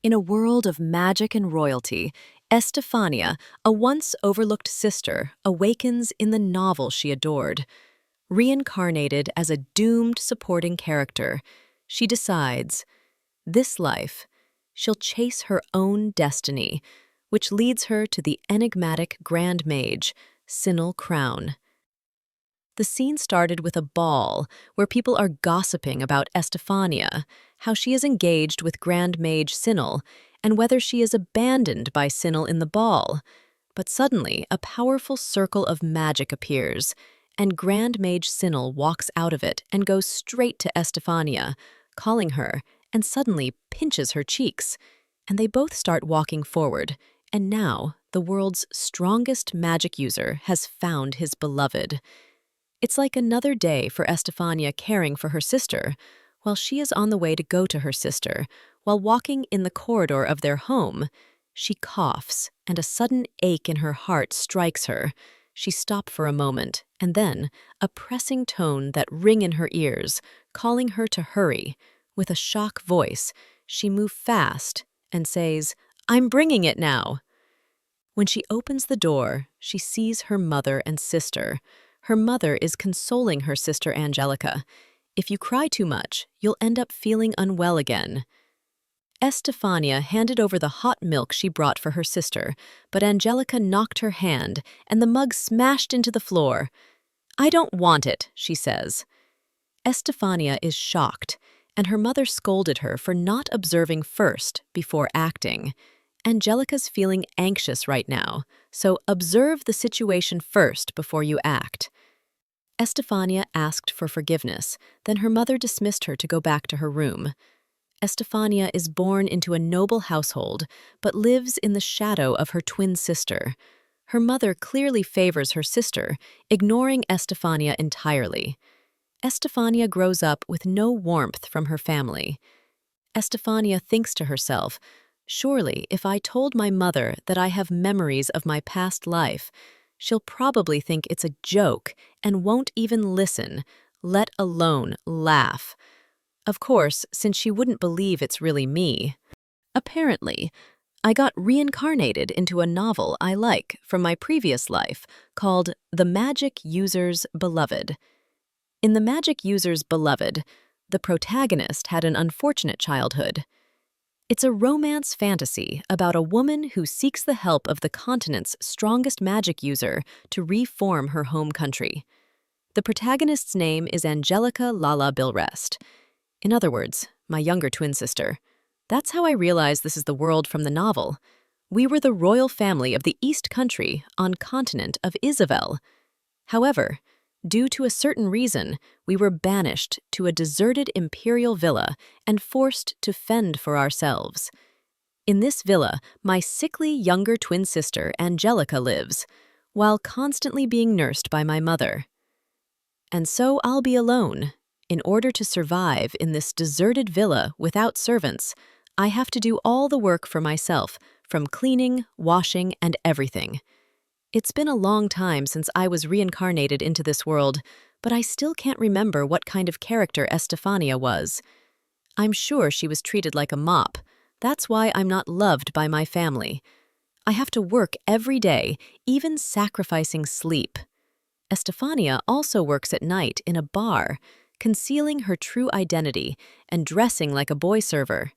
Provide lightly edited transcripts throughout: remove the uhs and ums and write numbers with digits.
In a world of magic and royalty, Estefania, a once overlooked sister, awakens in the novel she adored. Reincarnated as a doomed supporting character, she decides, this life, she'll chase her own destiny, which leads her to the enigmatic Grand Mage, Sinnel Crown. The scene started with a ball where people are gossiping about Estefania, how she is engaged with Grand Mage Sinnel, and whether she is abandoned by Sinnel in the ball. But suddenly, a powerful circle of magic appears, and Grand Mage Sinnel walks out of it and goes straight to Estefania, calling her, and suddenly pinches her cheeks. And they both start walking forward, and now the world's strongest magic user has found his beloved. It's like another day for Estefania caring for her sister. While she is on the way to go to her sister, while walking in the corridor of their home, she coughs, and a sudden ache in her heart strikes her. She stops for a moment, and then, a pressing tone that ring in her ears, calling her to hurry. With a shock voice, she moves fast and says, "I'm bringing it now." When she opens the door, she sees her mother and sister. Her mother is consoling her sister Angelica. "If you cry too much, you'll end up feeling unwell again." Estefania handed over the hot milk she brought for her sister, but Angelica knocked her hand, and the mug smashed into the floor. "I don't want it," she says. Estefania is shocked, and her mother scolded her for not observing first before acting. Angelica's feeling anxious right now, so observe the situation first before you act. Estefania asked for forgiveness, then her mother dismissed her to go back to her room. Estefania is born into a noble household, but lives in the shadow of her twin sister. Her mother clearly favors her sister, ignoring Estefania entirely. Estefania grows up with no warmth from her family. Estefania thinks to herself, "Surely, if I told my mother that I have memories of my past life, she'll probably think it's a joke and won't even listen, let alone laugh. Of course, since she wouldn't believe it's really me. Apparently, I got reincarnated into a novel I like from my previous life called The Magic User's Beloved. In The Magic User's Beloved, the protagonist had an unfortunate childhood. It's a romance fantasy about a woman who seeks the help of the continent's strongest magic user to reform her home country. The protagonist's name is Angelica Lala Bilrest. In other words, my younger twin sister. That's how I realized this is the world from the novel. We were the royal family of the East Country on continent of Isabel. However, due to a certain reason, we were banished to a deserted imperial villa and forced to fend for ourselves. In this villa, my sickly younger twin sister, Angelica, lives, while constantly being nursed by my mother. And so I'll be alone. In order to survive in this deserted villa without servants, I have to do all the work for myself, from cleaning, washing, and everything. It's been a long time since I was reincarnated into this world, but I still can't remember what kind of character Estefania was. I'm sure she was treated like a mop. That's why I'm not loved by my family. I have to work every day, even sacrificing sleep. Estefania also works at night in a bar, concealing her true identity and dressing like a boy server.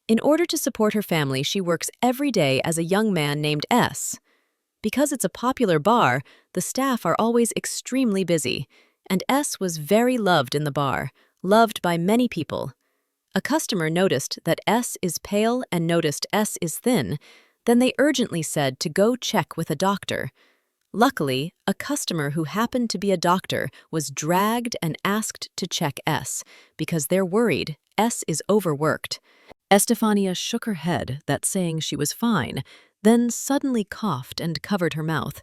In order to support her family, she works every day as a young man named S. Because it's a popular bar, the staff are always extremely busy, and S was very loved in the bar, loved by many people. A customer noticed that S is pale and noticed S is thin, then they urgently said to go check with a doctor. Luckily, a customer who happened to be a doctor was dragged and asked to check S, because they're worried S is overworked. Estefania shook her head, that saying she was fine, then suddenly coughed and covered her mouth.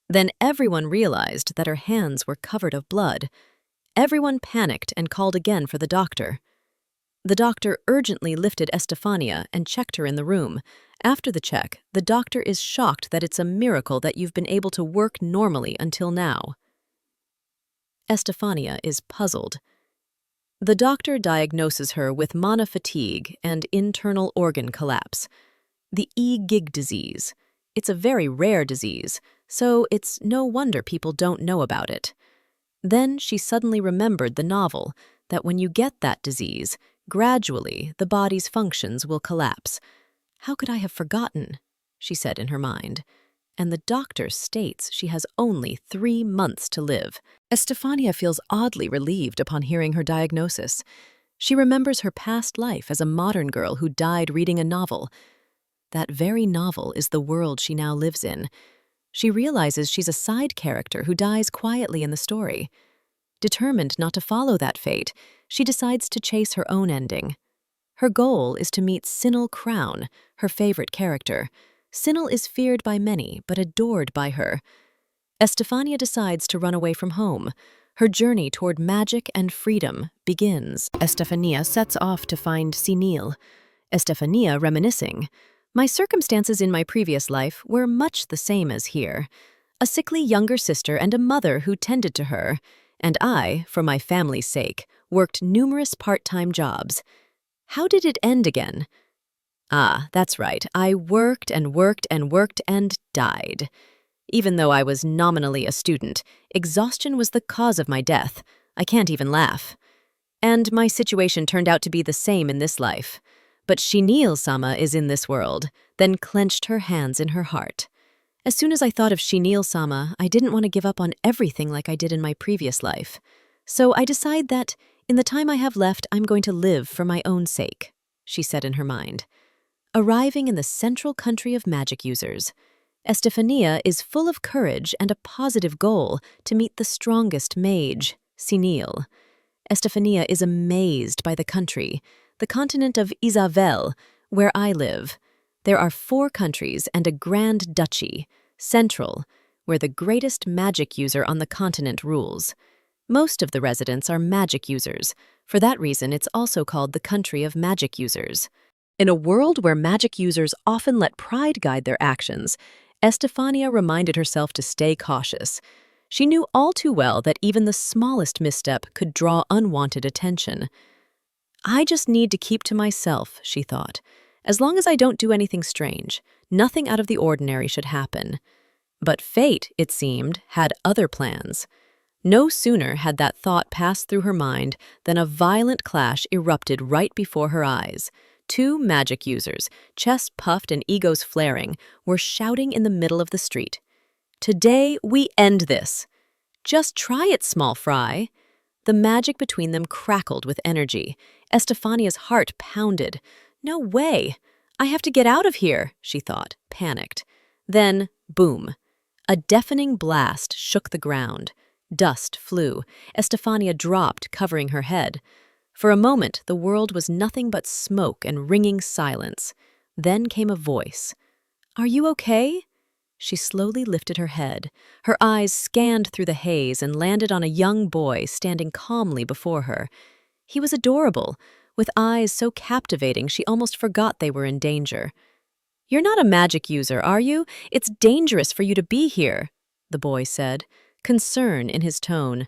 Then everyone realized that her hands were covered of blood. Everyone panicked and called again for the doctor. The doctor urgently lifted Estefania and checked her in the room. After the check, the doctor is shocked that it's a miracle that you've been able to work normally until now. Estefania is puzzled. The doctor diagnoses her with mana fatigue and internal organ collapse, the E-gig disease. It's a very rare disease, so it's no wonder people don't know about it. Then she suddenly remembered the novel, that when you get that disease, gradually the body's functions will collapse. How could I have forgotten? She said in her mind. And the doctor states she has only 3 months to live. Estefania feels oddly relieved upon hearing her diagnosis. She remembers her past life as a modern girl who died reading a novel. That very novel is the world she now lives in. She realizes she's a side character who dies quietly in the story. Determined not to follow that fate, she decides to chase her own ending. Her goal is to meet Sinnel Crown, her favorite character. Sinnel is feared by many, but adored by her. Estefania decides to run away from home. Her journey toward magic and freedom begins. Estefania sets off to find Sinnel. Estefania reminiscing. My circumstances in my previous life were much the same as here. A sickly younger sister and a mother who tended to her. And I, for my family's sake, worked numerous part-time jobs. How did it end again? Ah, that's right. I worked and worked and worked and died. Even though I was nominally a student, exhaustion was the cause of my death. I can't even laugh. And my situation turned out to be the same in this life. But Sinnel-sama is in this world, then clenched her hands in her heart. As soon as I thought of Sinnel-sama, I didn't want to give up on everything like I did in my previous life. So I decide that, in the time I have left, I'm going to live for my own sake, she said in her mind. Arriving in the central country of magic users, Estefania is full of courage and a positive goal to meet the strongest mage, Sinnel. Estefania is amazed by the country, the continent of Isabel, where I live. There are 4 countries and a grand duchy, Central, where the greatest magic user on the continent rules. Most of the residents are magic users. For that reason, it's also called the country of magic users. In a world where magic users often let pride guide their actions, Estefania reminded herself to stay cautious. She knew all too well that even the smallest misstep could draw unwanted attention. I just need to keep to myself, she thought. As long as I don't do anything strange, nothing out of the ordinary should happen. But fate, it seemed, had other plans. No sooner had that thought passed through her mind than a violent clash erupted right before her eyes. 2 magic users, chests puffed and egos flaring, were shouting in the middle of the street. Today we end this. Just try it, small fry. The magic between them crackled with energy. Estefania's heart pounded. No way! I have to get out of here, she thought, panicked. Then, boom. A deafening blast shook the ground. Dust flew. Estefania dropped, covering her head. For a moment, the world was nothing but smoke and ringing silence. Then came a voice. Are you okay? She slowly lifted her head. Her eyes scanned through the haze and landed on a young boy standing calmly before her. He was adorable, with eyes so captivating she almost forgot they were in danger. You're not a magic user, are you? It's dangerous for you to be here, the boy said, concern in his tone.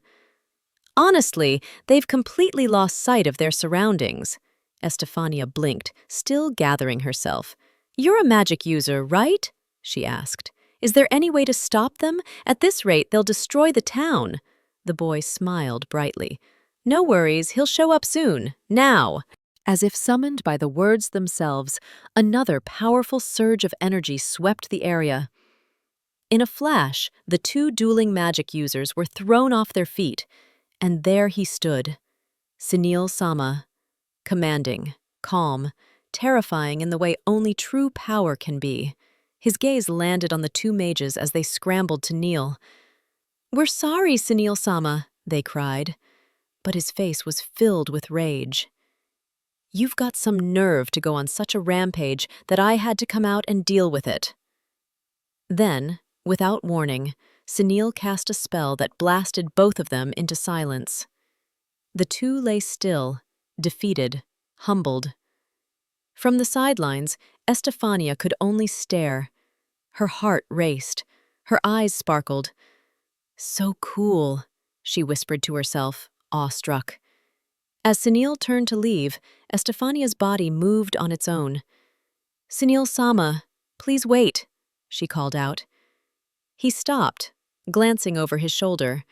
Honestly, they've completely lost sight of their surroundings. Estefania blinked, still gathering herself. You're a magic user, right? She asked. Is there any way to stop them? At this rate, they'll destroy the town. The boy smiled brightly. No worries, he'll show up soon. Now. As if summoned by the words themselves, another powerful surge of energy swept the area. In a flash, the 2 dueling magic users were thrown off their feet, and there he stood, Sinnel-sama, commanding, calm, terrifying in the way only true power can be. His gaze landed on the 2 mages as they scrambled to kneel. We're sorry, Sinnel-sama, they cried, but his face was filled with rage. You've got some nerve to go on such a rampage that I had to come out and deal with it. Then, without warning, Sinnel cast a spell that blasted both of them into silence. The 2 lay still, defeated, humbled. From the sidelines, Estefania could only stare. Her heart raced. Her eyes sparkled. So cool, she whispered to herself, awestruck. As Sinnel turned to leave, Estefania's body moved on its own. "Sinnel-sama, please wait," she called out. He stopped, glancing over his shoulder.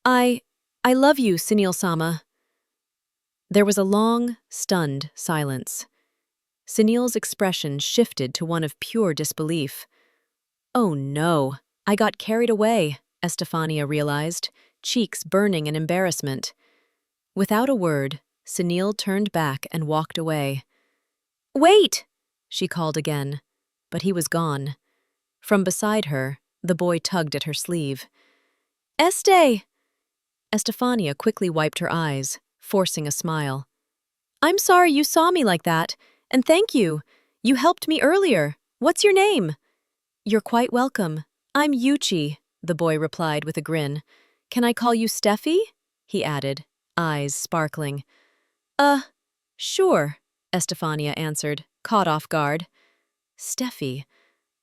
I love you, Sinnel-sama." There was a long, stunned silence. Sinnel's expression shifted to one of pure disbelief. "Oh no, I got carried away," Estefania realized, cheeks burning in embarrassment. Without a word, Sinnel turned back and walked away. "Wait!" she called again, but he was gone. From beside her, the boy tugged at her sleeve. "Este!" Estefania quickly wiped her eyes, forcing a smile. "I'm sorry you saw me like that, and thank you. You helped me earlier. What's your name?" "You're quite welcome. I'm Yuchi," the boy replied with a grin. "Can I call you Steffi?" he added, eyes sparkling. Sure," Estefania answered, caught off guard. "Steffi.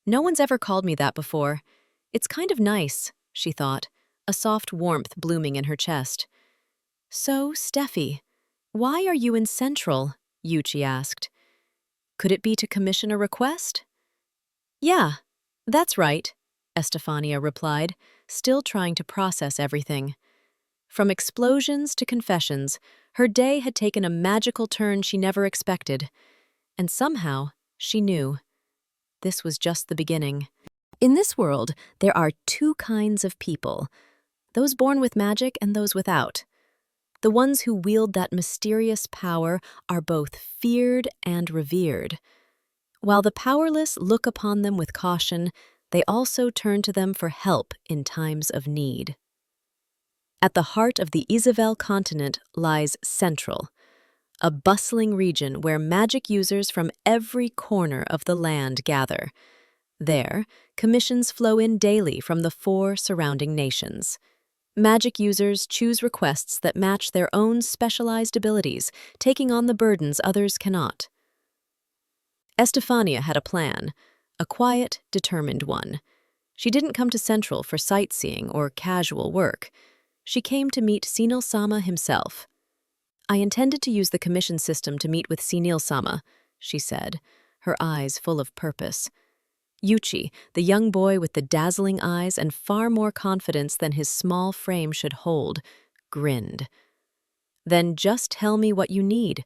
No one's ever called me that before. It's kind of nice," she thought, a soft warmth blooming in her chest. "So, Steffi, why are you in Central?" Yuchi asked. "Could it be to commission a request?" "Yeah, that's right," Estefania replied, still trying to process everything. From explosions to confessions, her day had taken a magical turn she never expected. And somehow, she knew. This was just the beginning. In this world, there are two kinds of people, those born with magic and those without. The ones who wield that mysterious power are both feared and revered. While the powerless look upon them with caution, they also turn to them for help in times of need. At the heart of the Isabel continent lies Central, a bustling region where magic users from every corner of the land gather. There, commissions flow in daily from the 4 surrounding nations. Magic users choose requests that match their own specialized abilities, taking on the burdens others cannot. Estefania had a plan, a quiet, determined one. She didn't come to Central for sightseeing or casual work. She came to meet Sinnel-sama himself. "I intended to use the commission system to meet with Sinnel-sama," she said, her eyes full of purpose. Yuchi, the young boy with the dazzling eyes and far more confidence than his small frame should hold, grinned. "Then just tell me what you need.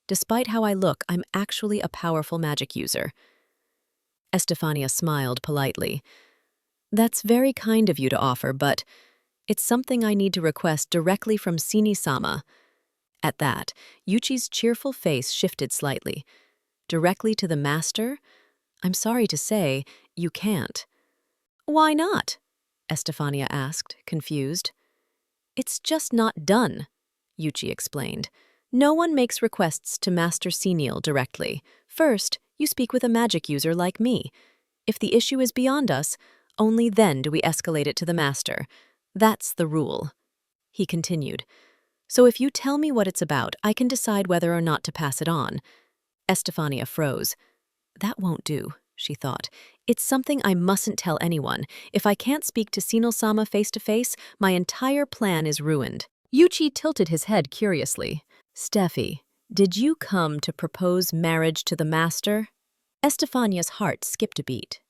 Despite how I look, I'm actually a powerful magic user." Estefania smiled politely. "That's very kind of you to offer, but it's something I need to request directly from Sinnel-sama." At that, Yuchi's cheerful face shifted slightly. "Directly to the master? I'm sorry to say, you can't." "Why not?" Estefania asked, confused. "It's just not done," Yuchi explained. "No one makes requests to Master Sinnel directly. First, you speak with a magic user like me. If the issue is beyond us, only then do we escalate it to the master. That's the rule." He continued. "So if you tell me what it's about, I can decide whether or not to pass it on." Estefania froze. That won't do, she thought. It's something I mustn't tell anyone. If I can't speak to Sinnel-sama face-to-face, my entire plan is ruined. Yuchi tilted his head curiously. Steffi, did you come to propose marriage to the master? Estefania's heart skipped a beat.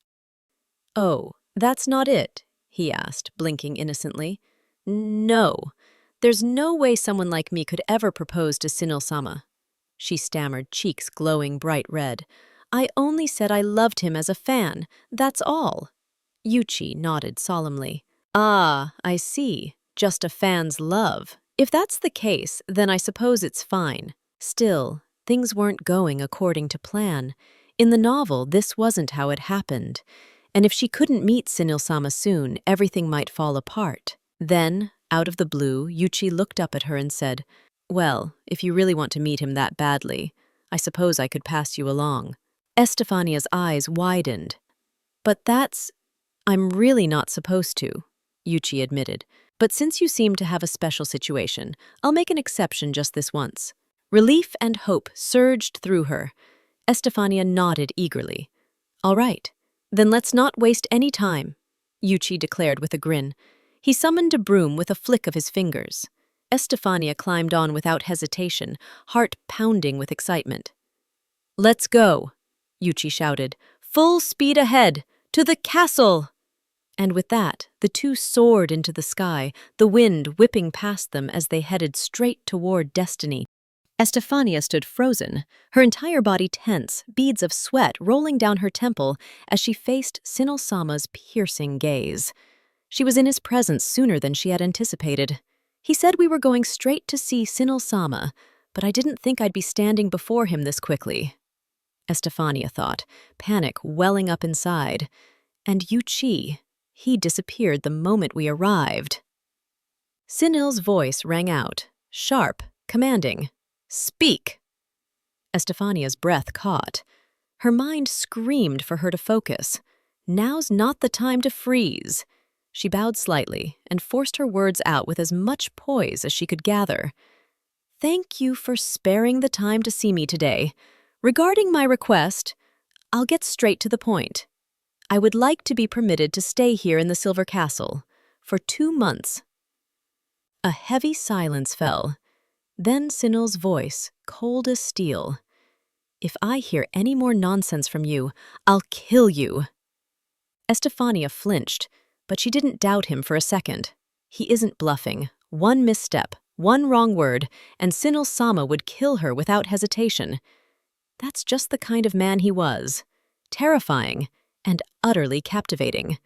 Oh, that's not it, he asked, blinking innocently. No, there's no way someone like me could ever propose to Sinnel-sama. She stammered, cheeks glowing bright red. I only said I loved him as a fan, that's all. Yuchi nodded solemnly. Ah, I see. Just a fan's love. If that's the case, then I suppose it's fine. Still, things weren't going according to plan. In the novel, this wasn't how it happened. And if she couldn't meet Sinnel-sama soon, everything might fall apart. Then, out of the blue, Yuchi looked up at her and said, Well, if you really want to meet him that badly, I suppose I could pass you along. Estefania's eyes widened. But I'm really not supposed to, Yuchi admitted. But since you seem to have a special situation, I'll make an exception just this once. Relief and hope surged through her. Estefania nodded eagerly. All right, then let's not waste any time, Yuchi declared with a grin. He summoned a broom with a flick of his fingers. Estefania climbed on without hesitation, heart pounding with excitement. "Let's go," Yuchi shouted. "Full speed ahead! To the castle!" And with that, the two soared into the sky, the wind whipping past them as they headed straight toward destiny. Estefania stood frozen, her entire body tense, beads of sweat rolling down her temple as she faced Sinnel-sama's piercing gaze. She was in his presence sooner than she had anticipated. He said we were going straight to see Sinnel-sama, but I didn't think I'd be standing before him this quickly. Estefania thought, panic welling up inside. And Yuchi, he disappeared the moment we arrived. Sinnel's voice rang out, sharp, commanding. "Speak!" Estefania's breath caught. Her mind screamed for her to focus. Now's not the time to freeze. She bowed slightly and forced her words out with as much poise as she could gather. "Thank you for sparing the time to see me today. Regarding my request, I'll get straight to the point. I would like to be permitted to stay here in the Silver Castle for 2 months." A heavy silence fell. Then Sinnel's voice, cold as steel. "If I hear any more nonsense from you, I'll kill you." Estefania flinched, but she didn't doubt him for a second. He isn't bluffing. One misstep, one wrong word, and Sinnel-sama would kill her without hesitation. That's just the kind of man he was. Terrifying and utterly captivating.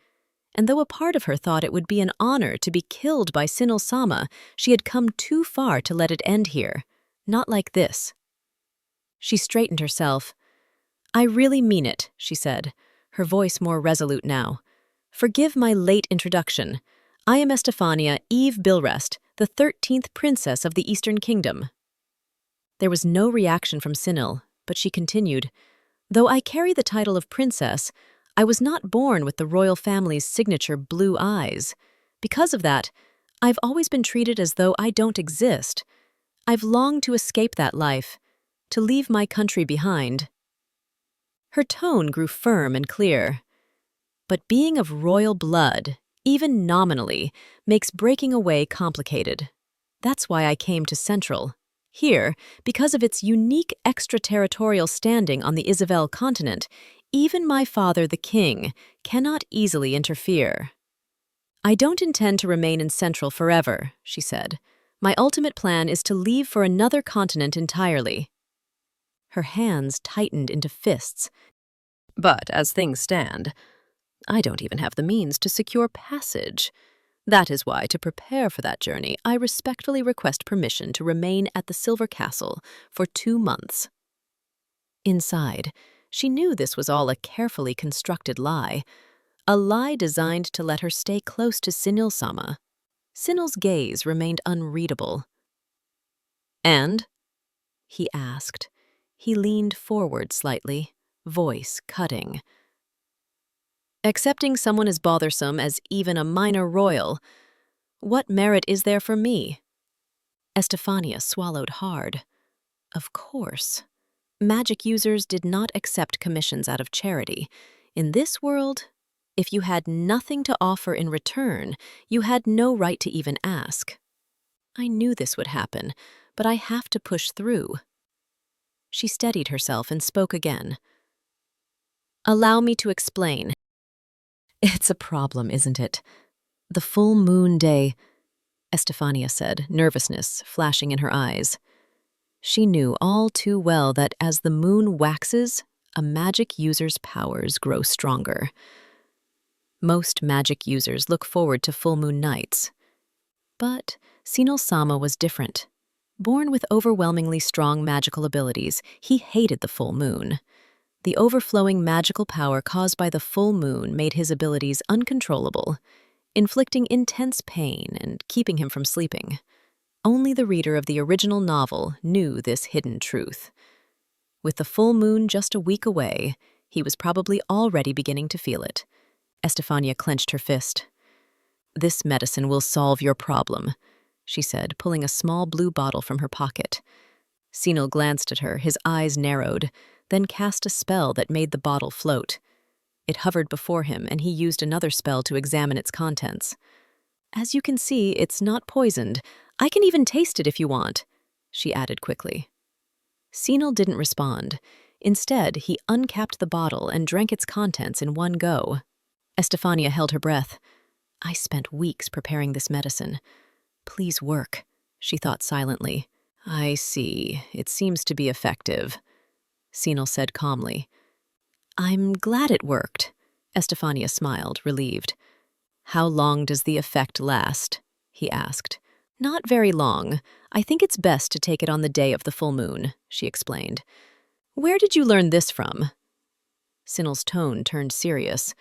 And though a part of her thought it would be an honor to be killed by Sinnel-sama, she had come too far to let it end here. Not like this. She straightened herself. "I really mean it," she said, her voice more resolute now. "Forgive my late introduction. I am Estefania Eve Bilrest, the 13th princess of the Eastern Kingdom." There was no reaction from Sinnel, but she continued, "Though I carry the title of princess, I was not born with the royal family's signature blue eyes. Because of that, I've always been treated as though I don't exist. I've longed to escape that life, to leave my country behind." Her tone grew firm and clear. "But being of royal blood, even nominally, makes breaking away complicated. That's why I came to Central. Here, because of its unique extraterritorial standing on the Isabel continent, even my father, the king, cannot easily interfere. I don't intend to remain in Central forever," she said. "My ultimate plan is to leave for another continent entirely." Her hands tightened into fists. "But as things stand, I don't even have the means to secure passage. That is why, to prepare for that journey, I respectfully request permission to remain at the Silver Castle for 2 months." Inside, she knew this was all a carefully constructed lie. A lie designed to let her stay close to Sinnel-sama. Sinnel's gaze remained unreadable. "And?" he asked. He leaned forward slightly, voice cutting. "Accepting someone as bothersome as even a minor royal, what merit is there for me?" Estefania swallowed hard. Of course. Magic users did not accept commissions out of charity. In this world, if you had nothing to offer in return, you had no right to even ask. "I knew this would happen, but I have to push through." She steadied herself and spoke again. "Allow me to explain." "It's a problem, isn't it? The full moon day," Estefania said, nervousness flashing in her eyes. She knew all too well that as the moon waxes, a magic user's powers grow stronger. Most magic users look forward to full moon nights. But Sinnel-sama was different. Born with overwhelmingly strong magical abilities, he hated the full moon. The overflowing magical power caused by the full moon made his abilities uncontrollable, inflicting intense pain and keeping him from sleeping. Only the reader of the original novel knew this hidden truth. With the full moon just a week away, he was probably already beginning to feel it. Estefania clenched her fist. "This medicine will solve your problem," she said, pulling a small blue bottle from her pocket. Sinnel glanced at her, his eyes narrowed, then cast a spell that made the bottle float. It hovered before him, and he used another spell to examine its contents. "As you can see, it's not poisoned. I can even taste it if you want, she added quickly. Sinnel didn't respond. Instead, he uncapped the bottle and drank its contents in one go. Estefania held her breath. I spent weeks preparing this medicine. Please work, she thought silently. I see. It seems to be effective, Sinnel said calmly. I'm glad it worked. Estefania smiled, relieved. How long does the effect last? He asked. Not very long. I think it's best to take it on the day of the full moon, she explained. Where did you learn this from? Sinnel's tone turned serious.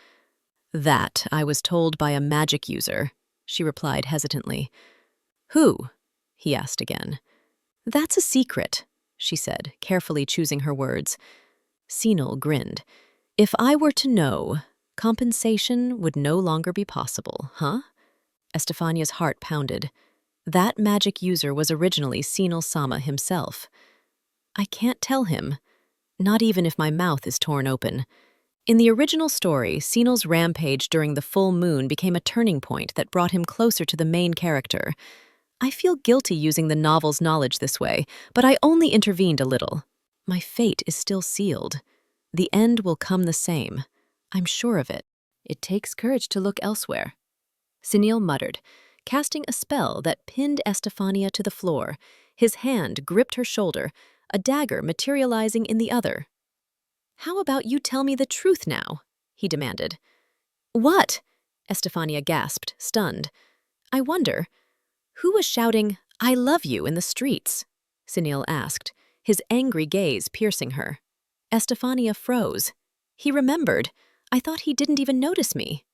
That I was told by a magic user, she replied hesitantly. Who? He asked again. That's a secret, she said, carefully choosing her words. Sinnel grinned. If I were to know, compensation would no longer be possible, huh? Estefania's heart pounded. That magic user was originally Sinnel-sama himself. I can't tell him, not even if my mouth is torn open. In the original story, Sinnel's rampage during the full moon became a turning point that brought him closer to the main character. I feel guilty using the novel's knowledge this way, but I only intervened a little. My fate is still sealed. The end will come the same. I'm sure of it. It takes courage to look elsewhere. Sinnel muttered, casting a spell that pinned Estefania to the floor. His hand gripped her shoulder, a dagger materializing in the other. How about you tell me the truth now? He demanded. What? Estefania gasped, stunned. I wonder, who was shouting, I love you in the streets? Sinnel asked, his angry gaze piercing her. Estefania froze. He remembered. I thought he didn't even notice me.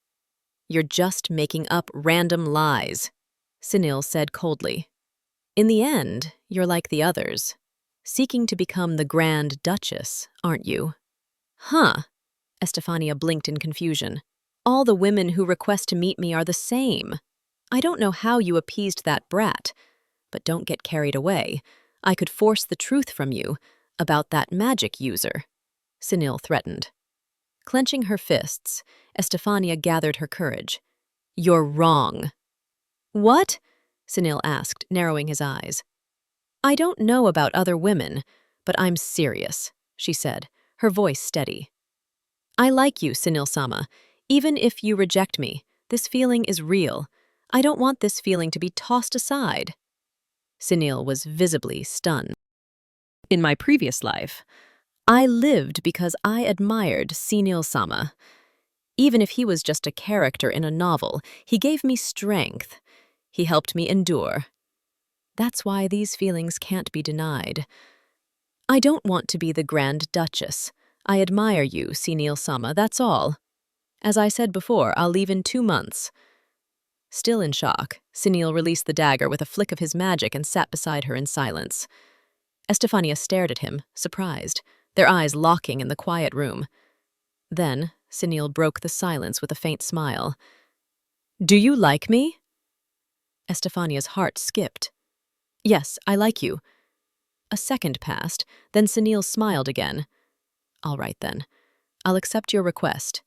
You're just making up random lies, Sinnel said coldly. In the end, you're like the others, seeking to become the Grand Duchess, aren't you? Huh? Estefania blinked in confusion. All the women who request to meet me are the same. I don't know how you appeased that brat, but don't get carried away. I could force the truth from you about that magic user, Sinnel threatened. Clenching her fists, Estefania gathered her courage. You're wrong. What? Sinnel asked, narrowing his eyes. I don't know about other women, but I'm serious, she said, her voice steady. I like you, Sinnel-sama. Even if you reject me, this feeling is real. I don't want this feeling to be tossed aside. Sinnel was visibly stunned. In my previous life, I lived because I admired Sinnel-sama. Even if he was just a character in a novel, he gave me strength. He helped me endure. That's why these feelings can't be denied. I don't want to be the Grand Duchess. I admire you, Sinnel-sama, that's all. As I said before, I'll leave in 2 months. Still in shock, Sinnel released the dagger with a flick of his magic and sat beside her in silence. Estefania stared at him, surprised, their eyes locking in the quiet room. Then, Sinnel broke the silence with a faint smile. Do you like me? Estefania's heart skipped. Yes, I like you. A second passed, then Sinnel smiled again. All right then, I'll accept your request.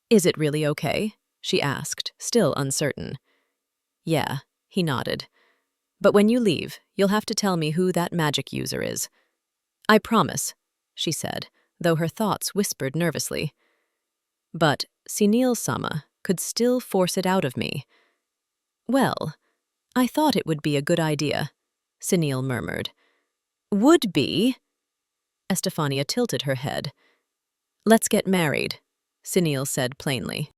Is it really okay? She asked, still uncertain. Yeah, he nodded. But when you leave, you'll have to tell me who that magic user is. I promise, she said, though her thoughts whispered nervously. But Sinnel-sama could still force it out of me. Well, I thought it would be a good idea, Sinnel murmured. Would be? Estefania tilted her head. Let's get married, Sinnel said plainly.